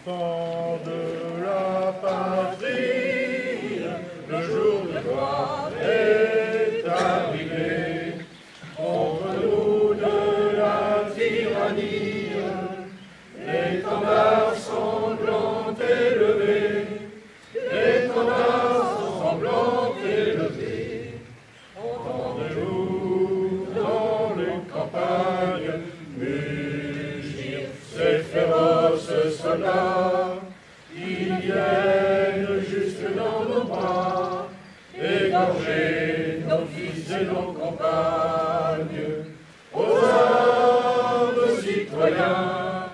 enfants de la patrie, le jour de gloire est arrivé. Contre nous de la tyrannie, l'étendard sanglant élevé, l'étendard sanglant élevé. Entendez-vous dans les campagnes mugir ces féroces soldats qui viennent jusque dans nos bras, égorger nos fils et nos compagnes. Aux armes, citoyens,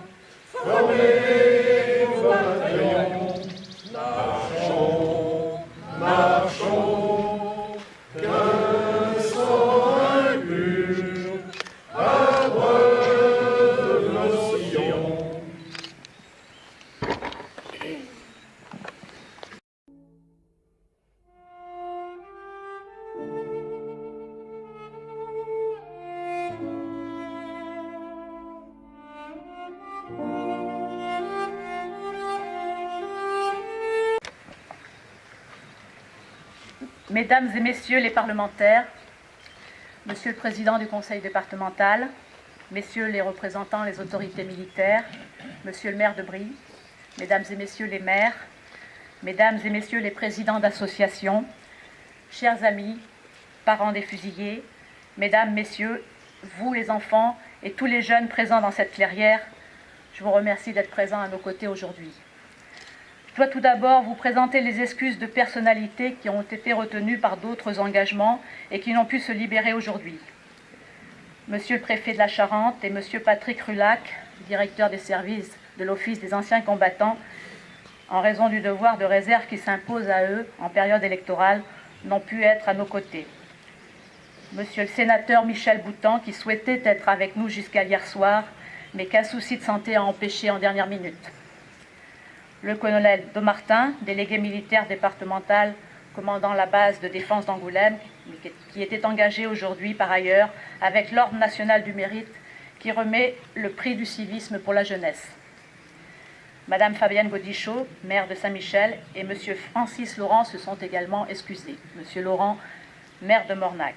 formez vos bataillons, marchons, marchons, qu'un sang impur abreuve nos sillons. Mesdames et Messieurs les parlementaires, Monsieur le Président du Conseil départemental, Messieurs les représentants des autorités militaires, Monsieur le maire de Brie, Mesdames et Messieurs les maires, Mesdames et Messieurs les présidents d'associations, chers amis, parents des fusillés, Mesdames, Messieurs, vous les enfants et tous les jeunes présents dans cette clairière, je vous remercie d'être présents à nos côtés aujourd'hui. Je dois tout d'abord vous présenter les excuses de personnalités qui ont été retenues par d'autres engagements et qui n'ont pu se libérer aujourd'hui. Monsieur le préfet de la Charente et Monsieur Patrick Rulac, directeur des services de l'Office des anciens combattants, en raison du devoir de réserve qui s'impose à eux en période électorale, n'ont pu être à nos côtés. Monsieur le sénateur Michel Boutan, qui souhaitait être avec nous jusqu'à hier soir, mais qu'un souci de santé a empêché en dernière minute. Le colonel Domartin, délégué militaire départemental commandant la base de défense d'Angoulême, qui était engagé aujourd'hui par ailleurs avec l'Ordre national du mérite qui remet le prix du civisme pour la jeunesse. Madame Fabienne Godichaud, maire de Saint-Michel, et Monsieur Francis Laurent se sont également excusés. Monsieur Laurent, maire de Mornac.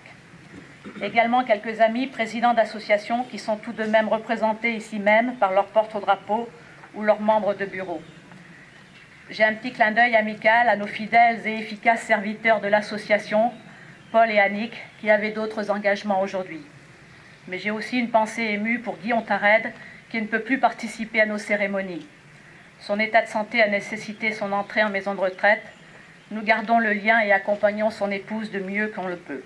Également quelques amis présidents d'associations qui sont tout de même représentés ici même par leur porte-drapeau ou leurs membres de bureau. J'ai un petit clin d'œil amical à nos fidèles et efficaces serviteurs de l'association, Paul et Annick, qui avaient d'autres engagements aujourd'hui. Mais j'ai aussi une pensée émue pour Guillaume Tared, qui ne peut plus participer à nos cérémonies. Son état de santé a nécessité son entrée en maison de retraite. Nous gardons le lien et accompagnons son épouse de mieux qu'on le peut.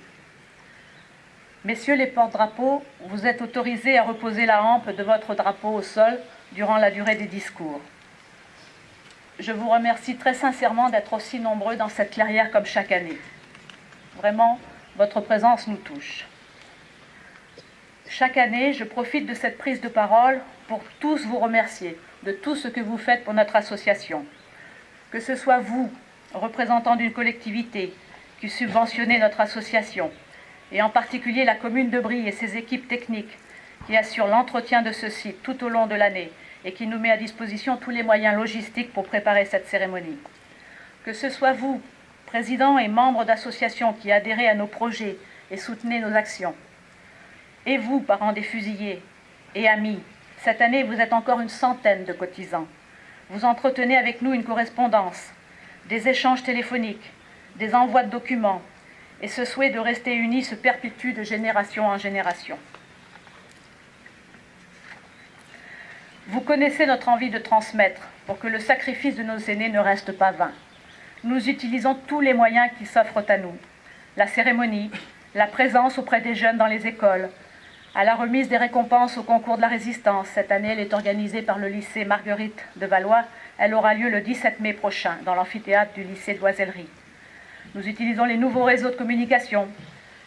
Messieurs les porte-drapeaux, vous êtes autorisés à reposer la hampe de votre drapeau au sol durant la durée des discours. Je vous remercie très sincèrement d'être aussi nombreux dans cette clairière comme chaque année. Vraiment, votre présence nous touche. Chaque année, je profite de cette prise de parole pour tous vous remercier de tout ce que vous faites pour notre association. Que ce soit vous, représentants d'une collectivité, qui subventionnez notre association, et en particulier la commune de Brie et ses équipes techniques, qui assurent l'entretien de ce site tout au long de l'année, et qui nous met à disposition tous les moyens logistiques pour préparer cette cérémonie. Que ce soit vous, présidents et membres d'associations qui adhérez à nos projets et soutenez nos actions. Et vous, parents des fusillés et amis, cette année vous êtes encore une centaine de cotisants. Vous entretenez avec nous une correspondance, des échanges téléphoniques, des envois de documents, et ce souhait de rester unis se perpétue de génération en génération. Vous connaissez notre envie de transmettre pour que le sacrifice de nos aînés ne reste pas vain. Nous utilisons tous les moyens qui s'offrent à nous. La cérémonie, la présence auprès des jeunes dans les écoles, à la remise des récompenses au concours de la Résistance. Cette année, elle est organisée par le lycée Marguerite de Valois. Elle aura lieu le 17 mai prochain dans l'amphithéâtre du lycée de Loisellerie. Nous utilisons les nouveaux réseaux de communication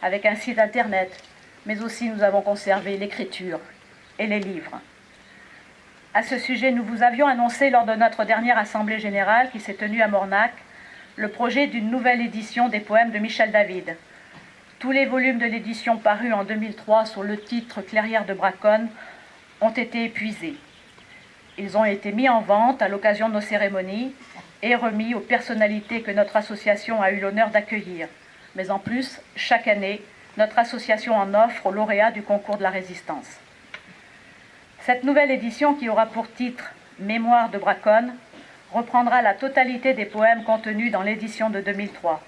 avec un site internet, mais aussi nous avons conservé l'écriture et les livres. À ce sujet, nous vous avions annoncé lors de notre dernière assemblée générale qui s'est tenue à Mornac le projet d'une nouvelle édition des poèmes de Michel David. Tous les volumes de l'édition parus en 2003 sous le titre Clairière de Braconne ont été épuisés. Ils ont été mis en vente à l'occasion de nos cérémonies et remis aux personnalités que notre association a eu l'honneur d'accueillir. Mais en plus, chaque année, notre association en offre aux lauréats du concours de la Résistance. Cette nouvelle édition, qui aura pour titre « Mémoire de Braconne », reprendra la totalité des poèmes contenus dans l'édition de 2003.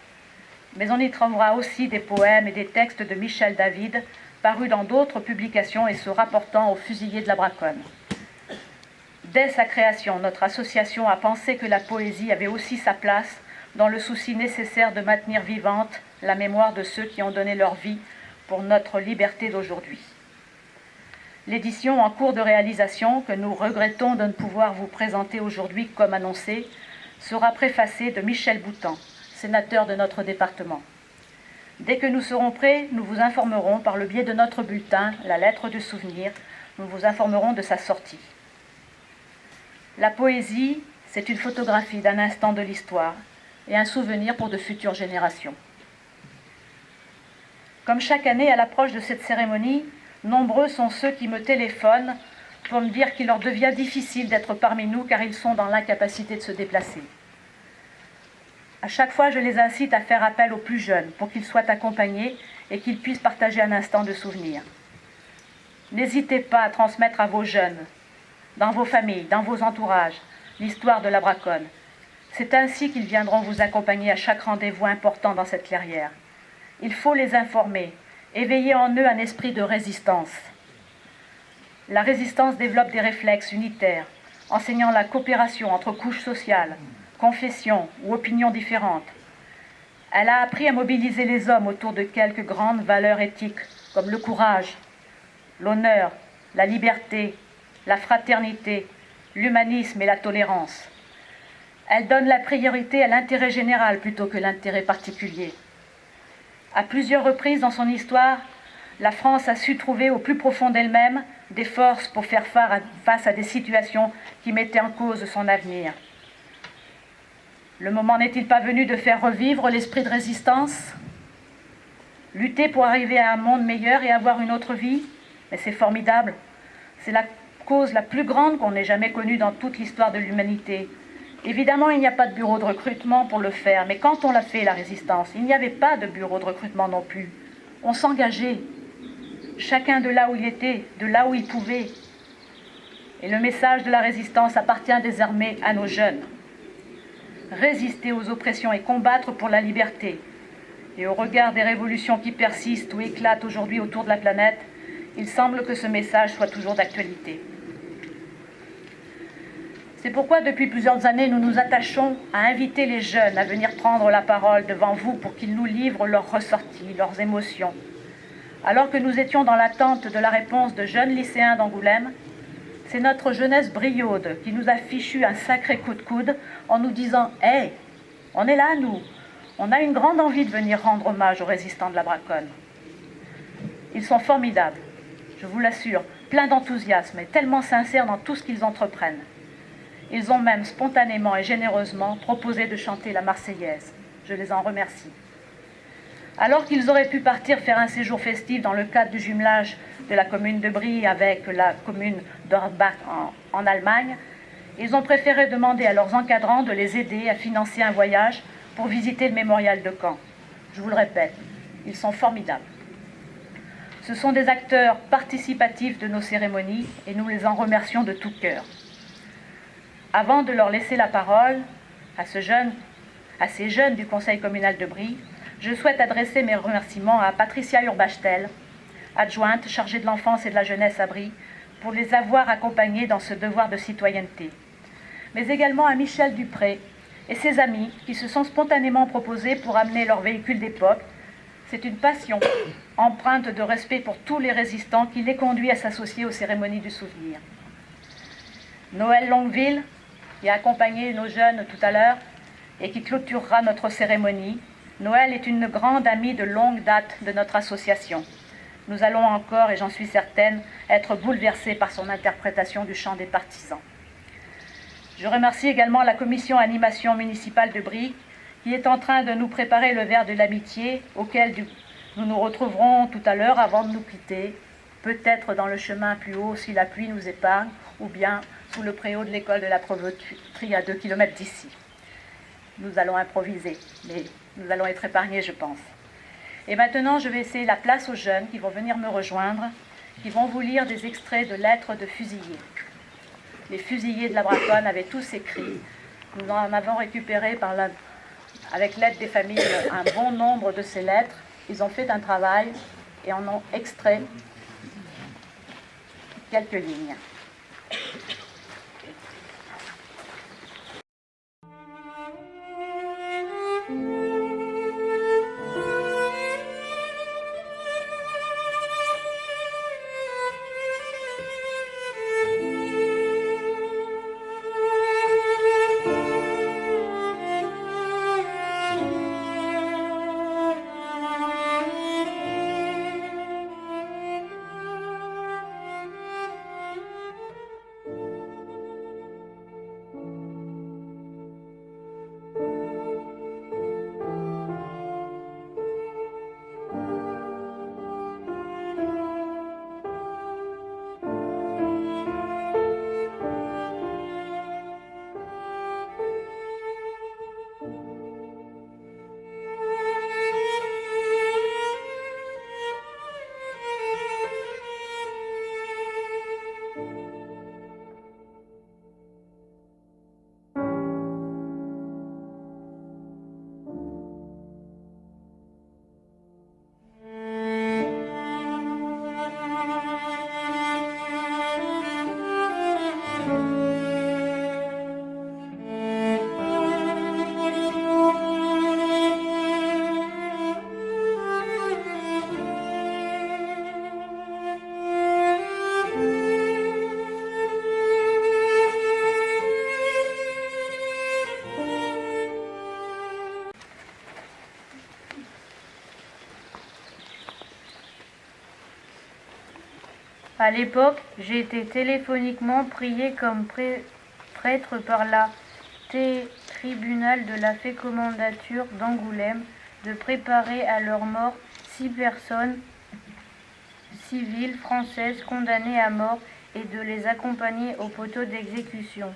Mais on y trouvera aussi des poèmes et des textes de Michel David, parus dans d'autres publications et se rapportant aux fusillés de la Braconne. Dès sa création, notre association a pensé que la poésie avait aussi sa place dans le souci nécessaire de maintenir vivante la mémoire de ceux qui ont donné leur vie pour notre liberté d'aujourd'hui. L'édition en cours de réalisation, que nous regrettons de ne pouvoir vous présenter aujourd'hui comme annoncé, sera préfacée de Michel Boutan, sénateur de notre département. Dès que nous serons prêts, nous vous informerons par le biais de notre bulletin, la lettre du souvenir, nous vous informerons de sa sortie. La poésie, c'est une photographie d'un instant de l'histoire et un souvenir pour de futures générations. Comme chaque année, à l'approche de cette cérémonie, nombreux sont ceux qui me téléphonent pour me dire qu'il leur devient difficile d'être parmi nous car ils sont dans l'incapacité de se déplacer. À chaque fois, je les incite à faire appel aux plus jeunes pour qu'ils soient accompagnés et qu'ils puissent partager un instant de souvenir. N'hésitez pas à transmettre à vos jeunes, dans vos familles, dans vos entourages, l'histoire de la Braconne. C'est ainsi qu'ils viendront vous accompagner à chaque rendez-vous important dans cette clairière. Il faut les informer, éveiller en eux un esprit de résistance. La résistance développe des réflexes unitaires, enseignant la coopération entre couches sociales, confessions ou opinions différentes. Elle a appris à mobiliser les hommes autour de quelques grandes valeurs éthiques, comme le courage, l'honneur, la liberté, la fraternité, l'humanisme et la tolérance. Elle donne la priorité à l'intérêt général plutôt que l'intérêt particulier. À plusieurs reprises dans son histoire, la France a su trouver au plus profond d'elle-même des forces pour faire face à des situations qui mettaient en cause son avenir. Le moment n'est-il pas venu de faire revivre l'esprit de résistance? Lutter pour arriver à un monde meilleur et avoir une autre vie? Mais c'est formidable. C'est la cause la plus grande qu'on ait jamais connue dans toute l'histoire de l'humanité. Évidemment, il n'y a pas de bureau de recrutement pour le faire, mais quand on l'a fait, la résistance, il n'y avait pas de bureau de recrutement non plus. On s'engageait, chacun de là où il était, de là où il pouvait. Et le message de la résistance appartient désormais à nos jeunes. Résister aux oppressions et combattre pour la liberté. Et au regard des révolutions qui persistent ou éclatent aujourd'hui autour de la planète, il semble que ce message soit toujours d'actualité. C'est pourquoi depuis plusieurs années, nous nous attachons à inviter les jeunes à venir prendre la parole devant vous pour qu'ils nous livrent leurs ressorties, leurs émotions. Alors que nous étions dans l'attente de la réponse de jeunes lycéens d'Angoulême, c'est notre jeunesse briaude qui nous a fichu un sacré coup de coude en nous disant « Hey, on est là, nous. On a une grande envie de venir rendre hommage aux résistants de la Braconne. » Ils sont formidables, je vous l'assure, pleins d'enthousiasme et tellement sincères dans tout ce qu'ils entreprennent. Ils ont même spontanément et généreusement proposé de chanter la Marseillaise. Je les en remercie. Alors qu'ils auraient pu partir faire un séjour festif dans le cadre du jumelage de la commune de Brie avec la commune d'Orbach en Allemagne, ils ont préféré demander à leurs encadrants de les aider à financer un voyage pour visiter le mémorial de Caen. Je vous le répète, ils sont formidables. Ce sont des acteurs participatifs de nos cérémonies et nous les en remercions de tout cœur. Avant de leur laisser la parole à ces jeunes du Conseil communal de Brie, je souhaite adresser mes remerciements à Patricia Urbachtel, adjointe chargée de l'enfance et de la jeunesse à Brie, pour les avoir accompagnés dans ce devoir de citoyenneté. Mais également à Michel Dupré et ses amis qui se sont spontanément proposés pour amener leur véhicule d'époque. C'est une passion, empreinte de respect pour tous les résistants qui les conduit à s'associer aux cérémonies du souvenir. Noël Longueville, qui a accompagné nos jeunes tout à l'heure et qui clôturera notre cérémonie. Noël est une grande amie de longue date de notre association. Nous allons encore, et j'en suis certaine, être bouleversés par son interprétation du chant des partisans. Je remercie également la commission animation municipale de Brie, qui est en train de nous préparer le verre de l'amitié, auquel nous nous retrouverons tout à l'heure avant de nous quitter, peut-être dans le chemin plus haut si la pluie nous épargne, ou bien sous le préau de l'école de la Provoterie à 2 km d'ici. Nous allons improviser, mais nous allons être épargnés, je pense. Et maintenant, je vais laisser la place aux jeunes qui vont venir me rejoindre, qui vont vous lire des extraits de lettres de fusillés. Les fusillés de la Braconne avaient tous écrit. Nous en avons récupéré avec l'aide des familles un bon nombre de ces lettres. Ils ont fait un travail et en ont extrait quelques lignes. À l'époque, j'ai été téléphoniquement prié comme prêtre par la tribunal de la fécondature d'Angoulême de préparer à leur mort 6 personnes civiles françaises condamnées à mort et de les accompagner au poteau d'exécution.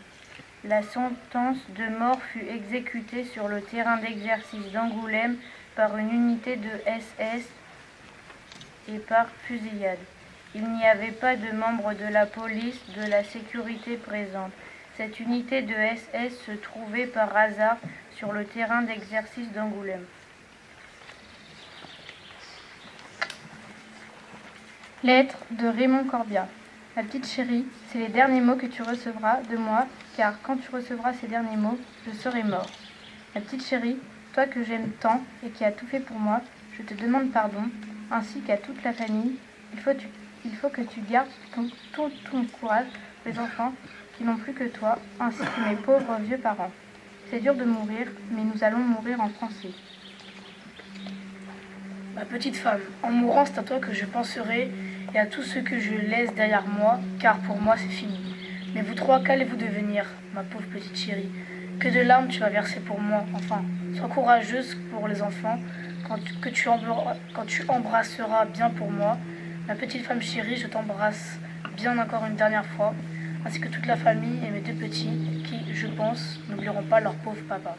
La sentence de mort fut exécutée sur le terrain d'exercice d'Angoulême par une unité de SS et par fusillade. Il n'y avait pas de membres de la police de la sécurité présente. Cette unité de SS se trouvait par hasard sur le terrain d'exercice d'Angoulême. Lettre de Raymond Corbia. Ma petite chérie, c'est les derniers mots que tu recevras de moi, car quand tu recevras ces derniers mots, je serai mort. Ma petite chérie, toi que j'aime tant et qui as tout fait pour moi, je te demande pardon, ainsi qu'à toute la famille. Il faut que tu gardes tout ton courage pour les enfants qui n'ont plus que toi, ainsi que mes pauvres vieux parents. C'est dur de mourir, mais nous allons mourir en français. Ma petite femme, en mourant, c'est à toi que je penserai et à tous ceux que je laisse derrière moi, car pour moi c'est fini. Mais vous trois, qu'allez-vous devenir, ma pauvre petite chérie? Que de larmes tu vas verser pour moi, enfin. Sois courageuse pour les enfants, quand tu embrasseras bien pour moi. Ma petite femme chérie, je t'embrasse bien encore une dernière fois, ainsi que toute la famille et mes 2 petits, qui, je pense, n'oublieront pas leur pauvre papa.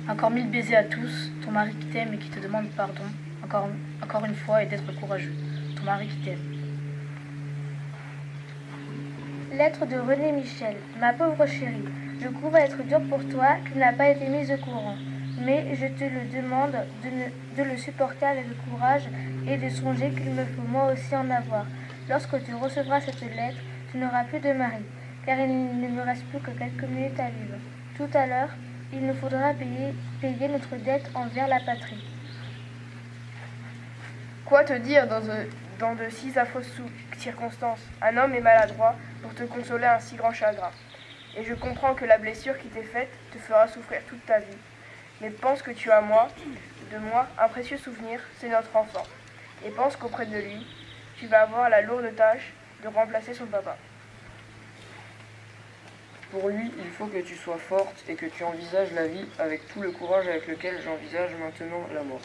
Encore 1000 baisers à tous, ton mari qui t'aime et qui te demande pardon, encore une fois, et d'être courageux. Ton mari qui t'aime. Lettre de René Michel. Ma pauvre chérie, le coup va être dur pour toi, tu n'as pas été mise au courant. Mais je te le demande de le supporter avec courage et de songer qu'il me faut moi aussi en avoir. Lorsque tu recevras cette lettre, tu n'auras plus de mari, car il ne me reste plus que quelques minutes à vivre. Tout à l'heure, il nous faudra payer notre dette envers la patrie. Quoi te dire dans de si affreuses circonstances? Un homme est maladroit pour te consoler un si grand chagrin. Et je comprends que la blessure qui t'est faite te fera souffrir toute ta vie. Mais pense que tu as de moi, un précieux souvenir, c'est notre enfant. Et pense qu'auprès de lui, tu vas avoir la lourde tâche de remplacer son papa. Pour lui, il faut que tu sois forte et que tu envisages la vie avec tout le courage avec lequel j'envisage maintenant la mort.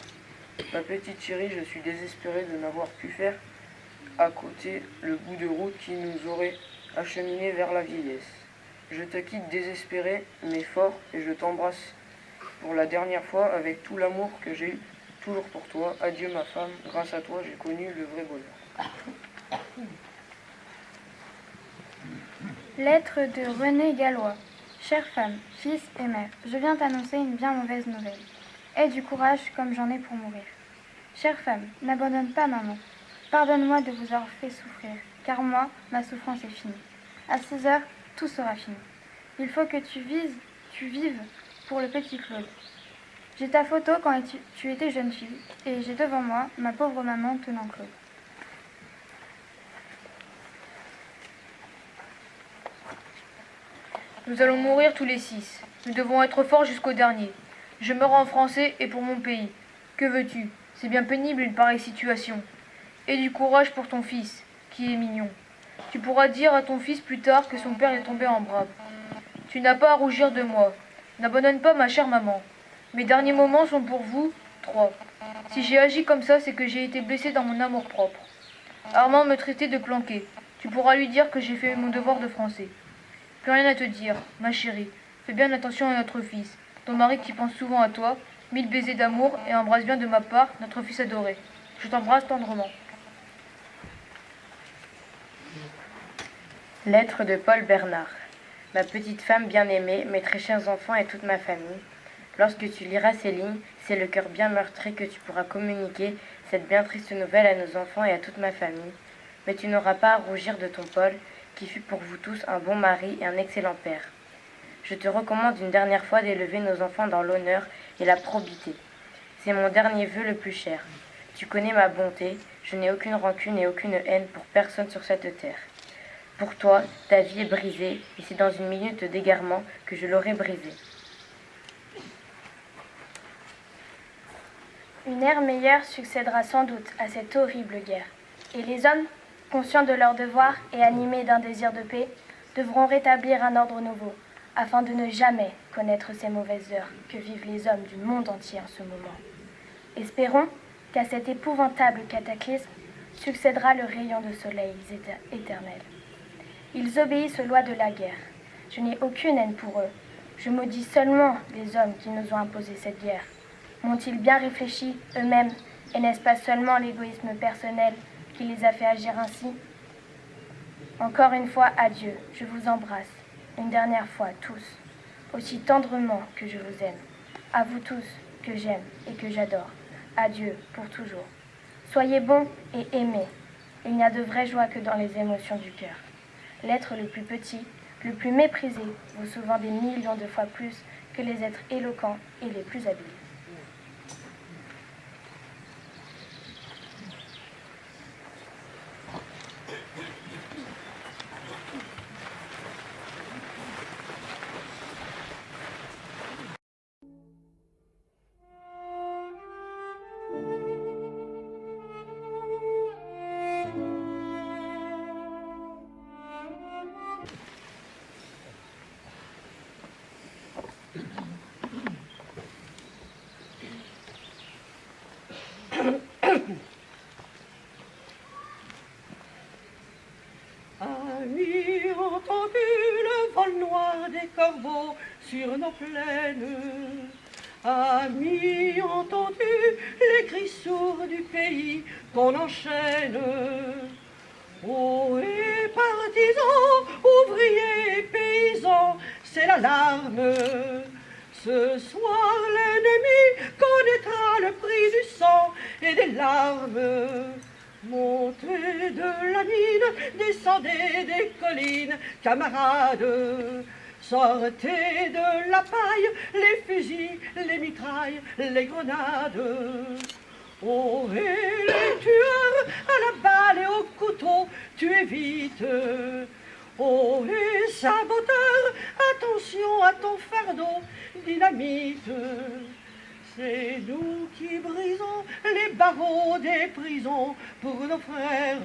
Ma petite chérie, je suis désespérée de n'avoir pu faire à côté le bout de route qui nous aurait acheminer vers la vieillesse. Je te quitte désespéré, mais fort, et je t'embrasse pour la dernière fois avec tout l'amour que j'ai toujours pour toi. Adieu ma femme, grâce à toi j'ai connu le vrai bonheur. Lettre de René Gallois. Chère femme, fils et mère, je viens t'annoncer une bien mauvaise nouvelle. Aie du courage comme j'en ai pour mourir. Chère femme, n'abandonne pas maman. Pardonne-moi de vous avoir fait souffrir, car moi, ma souffrance est finie. À 6 heures, tout sera fini. Il faut que tu vives pour le petit Claude. J'ai ta photo quand tu étais jeune fille, et j'ai devant moi ma pauvre maman tenant Claude. Nous allons mourir tous les 6. Nous devons être forts jusqu'au dernier. Je meurs en français et pour mon pays. Que veux-tu? C'est bien pénible une pareille situation. Aie du courage pour ton fils, qui est mignon. Tu pourras dire à ton fils plus tard que son père est tombé en brave. Tu n'as pas à rougir de moi. N'abandonne pas ma chère maman. Mes derniers moments sont pour vous 3. Si j'ai agi comme ça, c'est que j'ai été blessé dans mon amour-propre. Armand me traitait de planqué. Tu pourras lui dire que j'ai fait mon devoir de français. Plus rien à te dire, ma chérie. Fais bien attention à notre fils, ton mari qui pense souvent à toi. 1000 baisers d'amour et embrasse bien de ma part notre fils adoré. Je t'embrasse tendrement. Lettre de Paul Bernard. Ma petite femme bien-aimée, mes très chers enfants et toute ma famille, lorsque tu liras ces lignes, c'est le cœur bien meurtri que tu pourras communiquer cette bien triste nouvelle à nos enfants et à toute ma famille. Mais tu n'auras pas à rougir de ton Paul, qui fut pour vous tous un bon mari et un excellent père. Je te recommande une dernière fois d'élever nos enfants dans l'honneur et la probité. C'est mon dernier vœu le plus cher. Tu connais ma bonté, je n'ai aucune rancune et aucune haine pour personne sur cette terre. Pour toi, ta vie est brisée, et c'est dans une minute d'égarement que je l'aurai brisée. Une ère meilleure succédera sans doute à cette horrible guerre. Et les hommes, conscients de leurs devoirs et animés d'un désir de paix, devront rétablir un ordre nouveau, afin de ne jamais connaître ces mauvaises heures que vivent les hommes du monde entier en ce moment. Espérons qu'à cet épouvantable cataclysme succédera le rayon de soleil éternel. Ils obéissent aux lois de la guerre. Je n'ai aucune haine pour eux. Je maudis seulement les hommes qui nous ont imposé cette guerre. M'ont-ils bien réfléchi eux-mêmes, et n'est-ce pas seulement l'égoïsme personnel qui les a fait agir ainsi? Encore une fois, adieu, je vous embrasse. Une dernière fois, tous, aussi tendrement que je vous aime. À vous tous, que j'aime et que j'adore. Adieu pour toujours. Soyez bons et aimés. Il n'y a de vraie joie que dans les émotions du cœur. L'être le plus petit, le plus méprisé, vaut souvent des millions de fois plus que les êtres éloquents et les plus habiles. Amis, entendu le vol noir des corbeaux sur nos plaines. Amis, entendu les cris sourds du pays qu'on enchaîne. Oh, et partisans, ouvriers, paysans, c'est l'alarme. Ce soir, l'ennemi connaîtra le prix du sang et des larmes. Montez de la mine, descendez des collines, camarades. Sortez de la paille, les fusils, les mitrailles, les grenades. Oh, et les tueurs à la balle et au couteau, tuez vite. Oh, et saboteur, attention à ton fardeau, dynamite. C'est nous qui brisons les barreaux des prisons pour nos frères.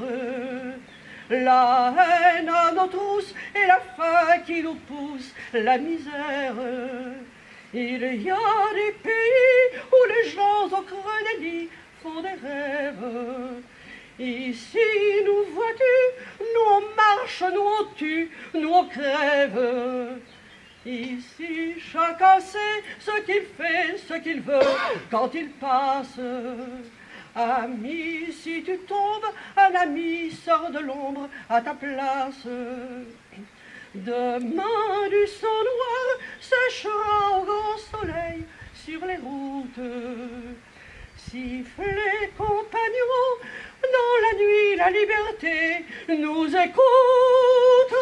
La haine à nos trousses et la faim qui nous pousse, la misère. Il y a des pays où les gens au creux des lits font des rêves. Ici, nous vois-tu, nous on marche marche, nous on tue, nous on crève. Ici, chacun sait ce qu'il fait, ce qu'il veut quand il passe. Ami, si tu tombes, un ami sort de l'ombre à ta place. Demain, du sang noir séchera au grand soleil sur les routes. Sifflez, compagnons, dans la nuit, la liberté nous écoute.